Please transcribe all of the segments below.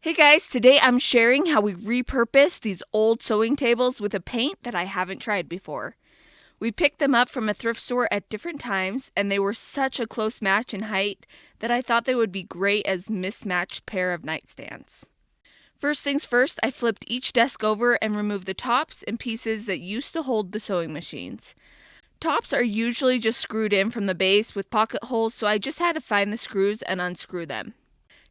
Hey guys, today I'm sharing how we repurposed these old sewing tables with a paint that I haven't tried before. We picked them up from a thrift store at different times, and they were such a close match in height that I thought they would be great as mismatched pair of nightstands. First things first, I flipped each desk over and removed the tops and pieces that used to hold the sewing machines. Tops are usually just screwed in from the base with pocket holes, so I just had to find the screws and unscrew them.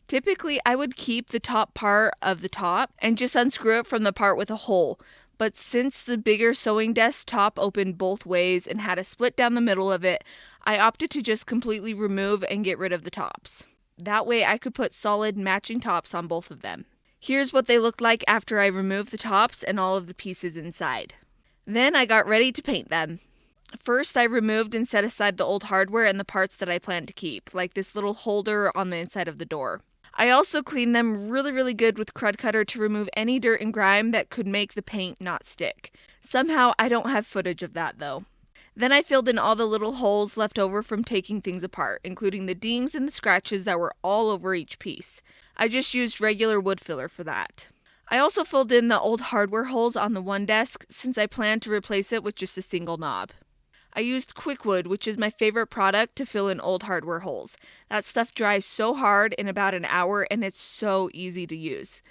Typically, I would keep the top part of the top and just unscrew it from the part with a hole. But since the bigger sewing desk top opened both ways and had a split down the middle of it, I opted to just completely remove and get rid of the tops. That way I could put solid matching tops on both of them. Here's what they looked like after I removed the tops and all of the pieces inside. Then I got ready to paint them. First, I removed and set aside the old hardware and the parts that I planned to keep, like this little holder on the inside of the door. I also cleaned them really good with Crud Cutter to remove any dirt and grime that could make the paint not stick. Somehow, I don't have footage of that though. Then I filled in all the little holes left over from taking things apart, including the dings and the scratches that were all over each piece. I just used regular wood filler for that. I also filled in the old hardware holes on the one desk since I planned to replace it with just a single knob. I used Quickwood, which is my favorite product, to fill in old hardware holes. That stuff dries so hard in about an hour and it's so easy to use.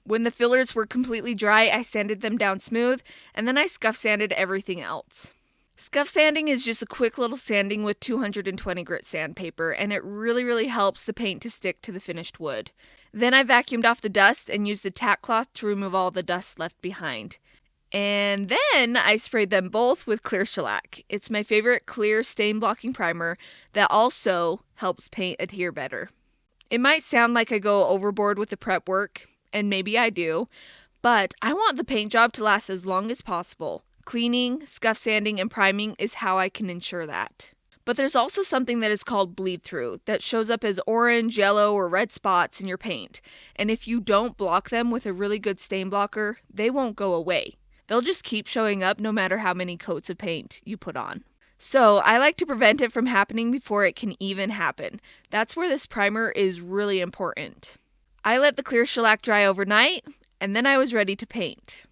When the fillers were completely dry, I sanded them down smooth and then I scuff sanded everything else. Scuff sanding is just a quick little sanding with 220 grit sandpaper, and it really helps the paint to stick to the finished wood. Then I vacuumed off the dust and used a tack cloth to remove all the dust left behind. And then I sprayed them both with clear shellac. It's my favorite clear stain blocking primer that also helps paint adhere better. It might sound like I go overboard with the prep work, and maybe I do, but I want the paint job to last as long as possible. Cleaning, scuff sanding, and priming is how I can ensure that. But there's also something that is called bleed through that shows up as orange, yellow, or red spots in your paint. And if you don't block them with a really good stain blocker, they won't go away. They'll just keep showing up no matter how many coats of paint you put on. So I like to prevent it from happening before it can even happen. That's where this primer is really important. I let the clear shellac dry overnight, and then I was ready to paint.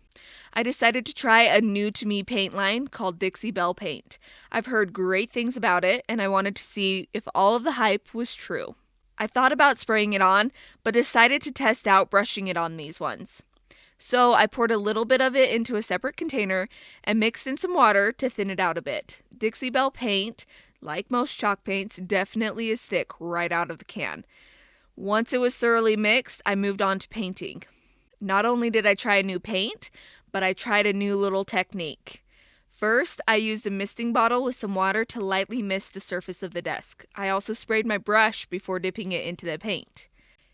I decided to try a new-to-me paint line called Dixie Belle Paint. I've heard great things about it, and I wanted to see if all of the hype was true. I thought about spraying it on, but decided to test out brushing it on these ones. So I poured a little bit of it into a separate container and mixed in some water to thin it out a bit. Dixie Belle paint, like most chalk paints, definitely is thick right out of the can. Once it was thoroughly mixed, I moved on to painting. Not only did I try a new paint, but I tried a new little technique. First, I used a misting bottle with some water to lightly mist the surface of the desk. I also sprayed my brush before dipping it into the paint.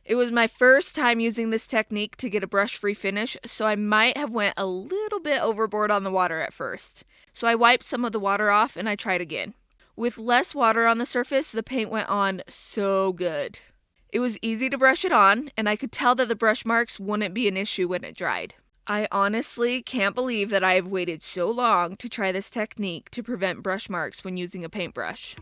It was my first time using this technique to get a brush-free finish, so I might have went a little bit overboard on the water at first. So I wiped some of the water off and I tried again. With less water on the surface, the paint went on so good. It was easy to brush it on, and I could tell that the brush marks wouldn't be an issue when it dried. I honestly can't believe that I have waited so long to try this technique to prevent brush marks when using a paintbrush.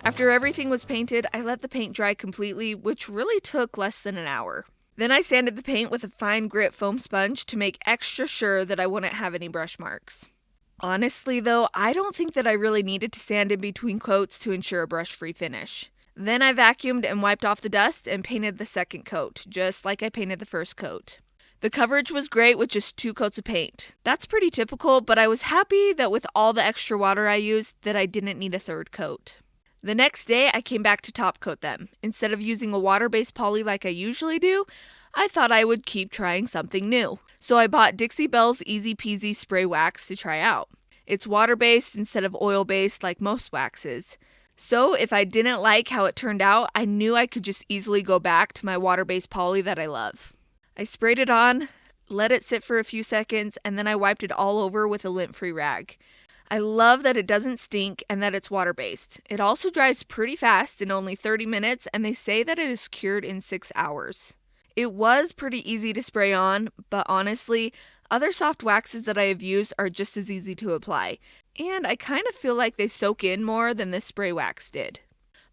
After everything was painted, I let the paint dry completely, which really took less than an hour. Then I sanded the paint with a fine grit foam sponge to make extra sure that I wouldn't have any brush marks. Honestly though, I don't think that I really needed to sand in between coats to ensure a brush-free finish. Then I vacuumed and wiped off the dust and painted the second coat, just like I painted the first coat. The coverage was great with just 2 coats of paint. That's pretty typical, but I was happy that with all the extra water I used that I didn't need a third coat. The next day, I came back to Topcoat them. Instead of using a water-based poly like I usually do, I thought I would keep trying something new. So I bought Dixie Belle's Easy Peasy Spray Wax to try out. It's water-based instead of oil-based like most waxes. So if I didn't like how it turned out, I knew I could just easily go back to my water-based poly that I love. I sprayed it on, let it sit for a few seconds, and then I wiped it all over with a lint-free rag. I love that it doesn't stink and that it's water-based. It also dries pretty fast in only 30 minutes, and they say that it is cured in 6 hours. It was pretty easy to spray on, but honestly, other soft waxes that I have used are just as easy to apply, and I kind of feel like they soak in more than this spray wax did.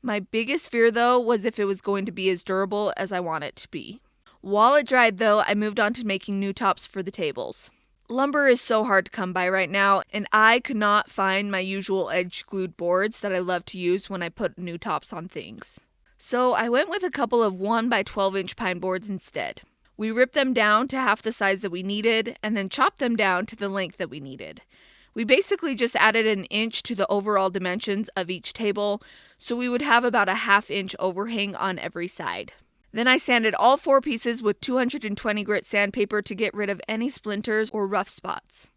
My biggest fear though was if it was going to be as durable as I want it to be. While it dried though, I moved on to making new tops for the tables. Lumber is so hard to come by right now, and I could not find my usual edge-glued boards that I love to use when I put new tops on things. So I went with a couple of 1 by 12 inch pine boards instead. We ripped them down to half the size that we needed, and then chopped them down to the length that we needed. We basically just added an inch to the overall dimensions of each table, so we would have about a 1/2 inch overhang on every side. Then I sanded all 4 pieces with 220 grit sandpaper to get rid of any splinters or rough spots.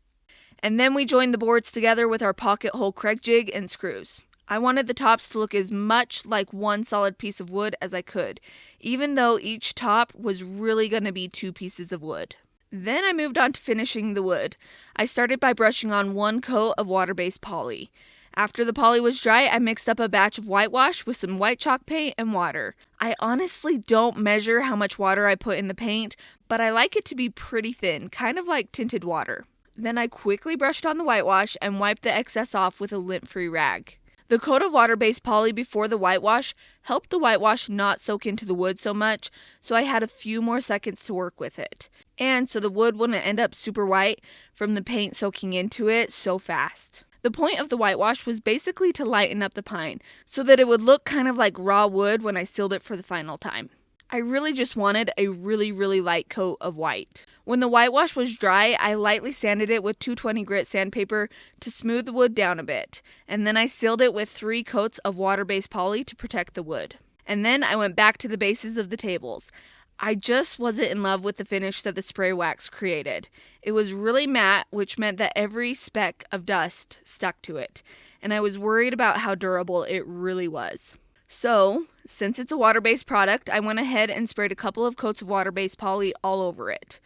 And then we joined the boards together with our pocket hole Craig jig and screws. I wanted the tops to look as much like one solid piece of wood as I could, even though each top was really going to be 2 pieces of wood. Then I moved on to finishing the wood. I started by brushing on 1 coat of water-based poly. After the poly was dry, I mixed up a batch of whitewash with some white chalk paint and water. I honestly don't measure how much water I put in the paint, but I like it to be pretty thin, kind of like tinted water. Then I quickly brushed on the whitewash and wiped the excess off with a lint-free rag. The coat of water-based poly before the whitewash helped the whitewash not soak into the wood so much, so I had a few more seconds to work with it. And so the wood wouldn't end up super white from the paint soaking into it so fast. The point of the whitewash was basically to lighten up the pine, so that it would look kind of like raw wood when I sealed it for the final time. I really just wanted a really light coat of white. When the whitewash was dry, I lightly sanded it with 220 grit sandpaper to smooth the wood down a bit, and then I sealed it with 3 coats of water-based poly to protect the wood. And then I went back to the bases of the tables. I just wasn't in love with the finish that the spray wax created. It was really matte, which meant that every speck of dust stuck to it, and I was worried about how durable it really was. So, since it's a water-based product, I went ahead and sprayed a couple of coats of water-based poly all over it.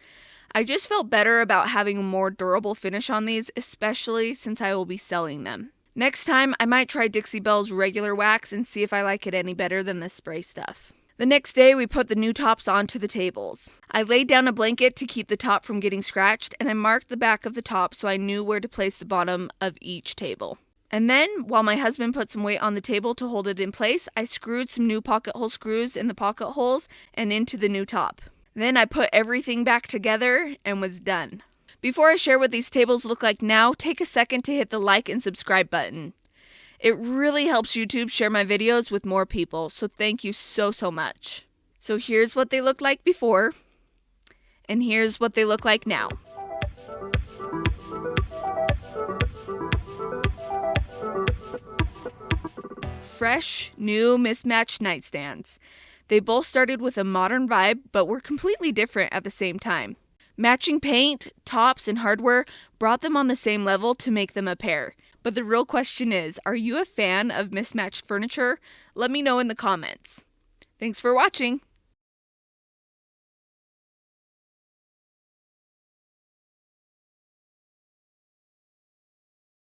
I just felt better about having a more durable finish on these, especially since I will be selling them. Next time, I might try Dixie Belle's regular wax and see if I like it any better than the spray stuff. The next day, we put the new tops onto the tables. I laid down a blanket to keep the top from getting scratched, and I marked the back of the top so I knew where to place the bottom of each table. And then, while my husband put some weight on the table to hold it in place, I screwed some new pocket hole screws in the pocket holes and into the new top. Then I put everything back together and was done. Before I share what these tables look like now, take a second to hit the like and subscribe button. It really helps YouTube share my videos with more people, so thank you so much. So here's what they looked like before, and here's what they look like now. Fresh, new, mismatched nightstands. They both started with a modern vibe, but were completely different at the same time. Matching paint, tops, and hardware brought them on the same level to make them a pair. But the real question is, are you a fan of mismatched furniture? Let me know in the comments. Thanks for watching.